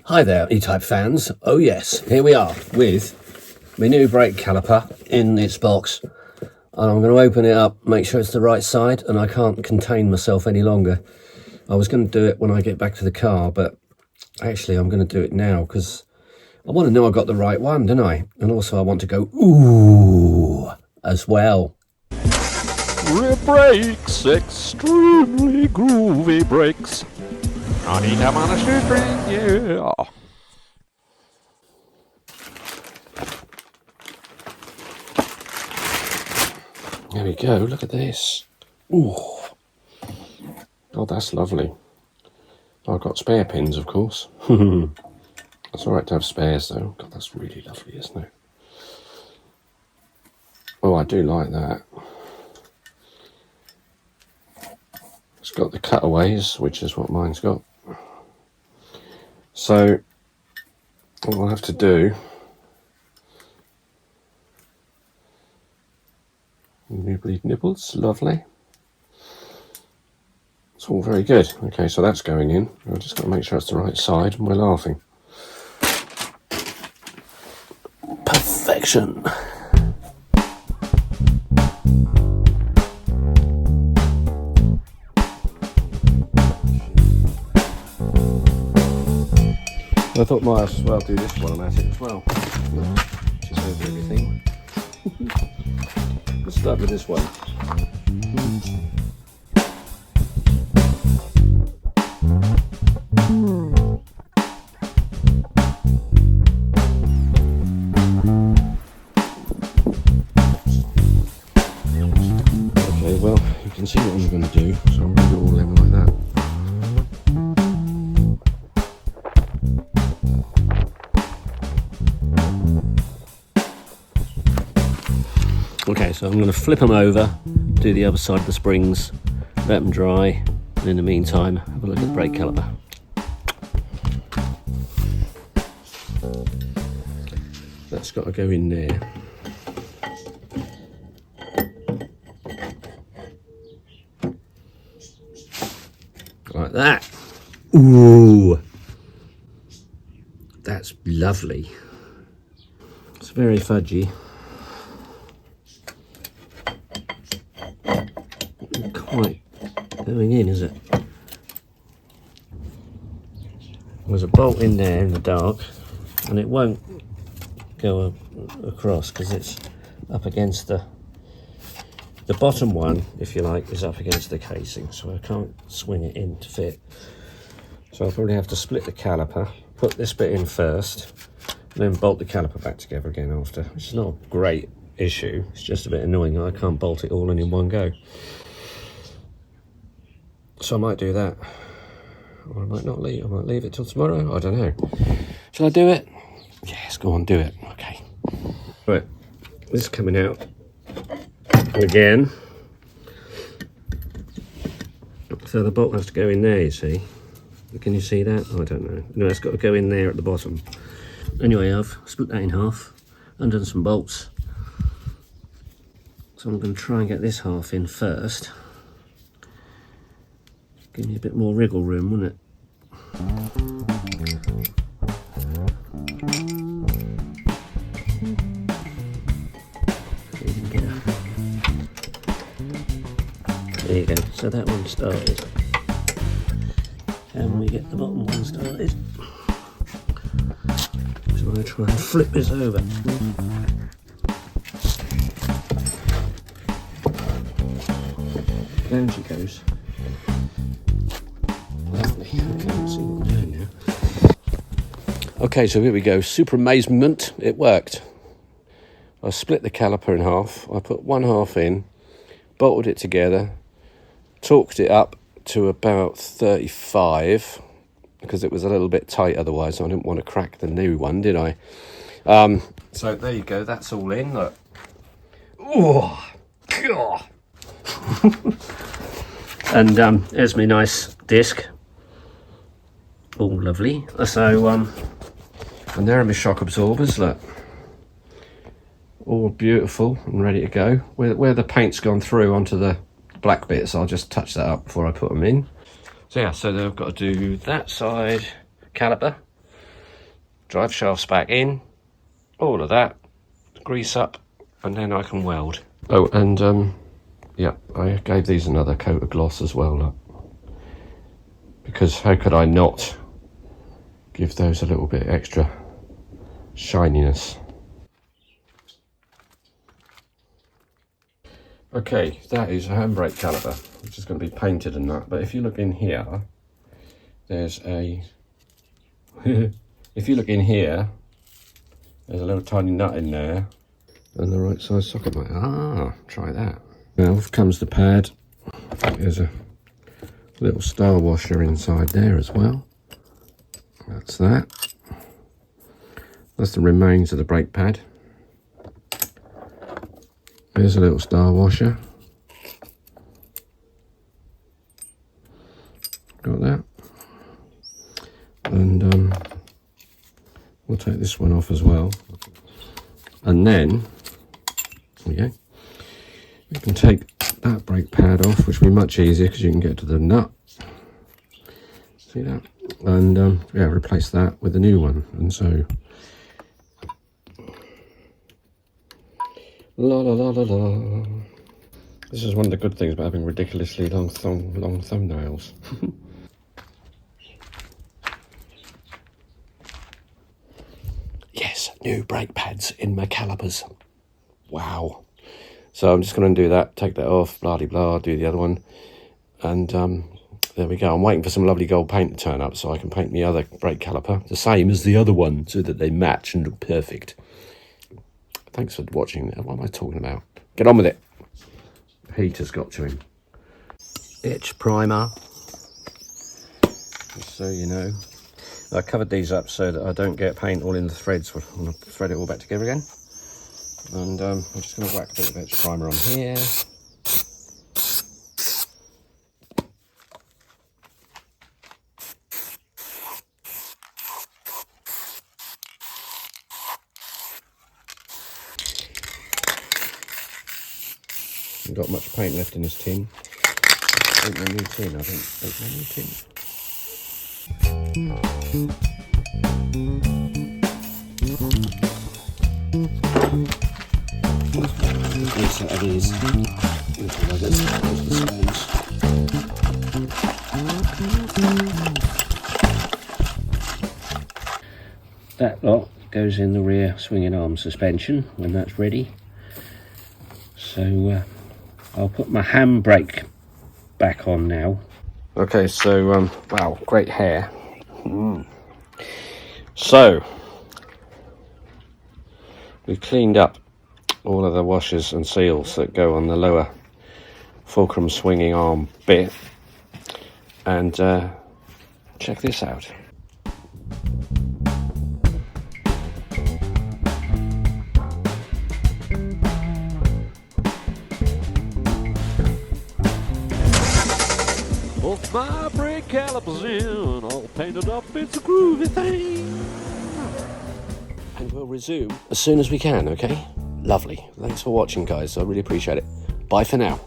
Hi there, E-Type fans. Oh yes, here we are with my new brake caliper in its box. And I'm going to open it up, make sure it's the right side, and I can't contain myself any longer. I was going to do it when I get back to the car, but actually I'm going to do it now because I want to know I got the right one, don't I? And also I want to go ooh as well. Rip brakes, extremely groovy brakes. Anytime on a shoestring, yeah. There we go, look at this. Ooh. Oh, that's lovely. I've got spare pins, of course. It's alright to have spares though. God, that's really lovely, isn't it? Oh, I do like that. It's got the cutaways, which is what mine's got. So, what we'll have to do... Nibbly nibbles, lovely. It's all very good. Okay, so that's going in. I've just got to make sure it's the right side, and we're laughing. Perfection. I thought might as well do this while I'm at it as well. Just over everything. Let's start with this one. Okay, well, you can see what I'm going to do, so I'm going to do all of them like that. Okay, so I'm going to flip them over, do the other side of the springs, let them dry, and in the meantime, have a look at the brake caliper. That's got to go in there. Like that. Ooh, that's lovely. It's very fudgy. Quite going in, is it? There's a bolt in there in the dark, and it won't go across because it's up against the bottom one, if you like, is up against the casing, so I can't swing it in to fit. So I'll probably have to split the caliper, put this bit in first, and then bolt the caliper back together again after, which is not a great issue. It's just a bit annoying. I can't bolt it all in one go. So I might do that, or I might not leave. I might leave it till tomorrow. I don't know. Shall I do it? Yes, go on, do it. Okay. Right, this is coming out again. So the bolt has to go in there, you see. Can you see that? Oh, I don't know. No, it's got to go in there at the bottom. Anyway, I've split that in half, undone some bolts. So I'm going to try and get this half in first. Give me a bit more wriggle room, wouldn't it? There you go. So that one started. And we get the bottom one started. So I'm going to try and flip this over. Down she goes. Lovely. Okay, let's see what we're doing now. Okay, so here we go. Super amazement. It worked. I split the caliper in half. I put one half in, bolted it together, torqued it up to about 35 because it was a little bit tight otherwise. I didn't want to crack the new one, did I? So there you go. That's all in. Look. Oh, God. And there's my nice disc. All lovely. So and there are my shock absorbers. Look. All beautiful and ready to go. Where the paint's gone through onto the black bits, I'll just touch that up before I put them in. So yeah, so they've got to do that side caliper, drive shafts back in, all of that, grease up, and then I can weld. Oh, and yeah, I gave these another coat of gloss as well, look. Because how could I not give those a little bit extra shininess? Okay, that is a handbrake caliper, which is going to be painted and that. But if you look in here, there's a... if you look in here, there's a little tiny nut in there. And the right size socket might... Ah, try that. Now, off comes the pad. There's a little star washer inside there as well. That's that. That's the remains of the brake pad. There's a little star washer. Got that. And we'll take this one off as well. And then, there we go. We can take that brake pad off, which will be much easier because you can get to the nut. See that? And yeah, replace that with a new one. And so, la la la la la. This is one of the good things about having ridiculously long thumbnails. Yes, new brake pads in my calipers. Wow. So I'm just going to do that, take that off, blah de blah, do the other one, and there we go. I'm waiting for some lovely gold paint to turn up so I can paint the other brake caliper the same as the other one so that they match and look perfect. Thanks for watching. What am I talking about? Get on with it. Heat has got to him. Itch primer. Just so you know. I covered these up so that I don't get paint all in the threads. I'm going to thread it all back together again. And I'm just going to whack a bit of itch primer on here. Haven't got much paint left in this tin. Open a new tin, I think. Open a new tin. A set of these little leathers, that lot goes in the rear swinging arm suspension when that's ready. So I'll put my handbrake back on now. Okay, so wow, great hair. So we've cleaned up all of the washers and seals that go on the lower fulcrum swinging arm bit, and check this out. Both my brake calipers in, all painted up, it's a groovy thing. And we'll resume as soon as we can, okay? Lovely. Thanks for watching, guys. I really appreciate it. Bye for now.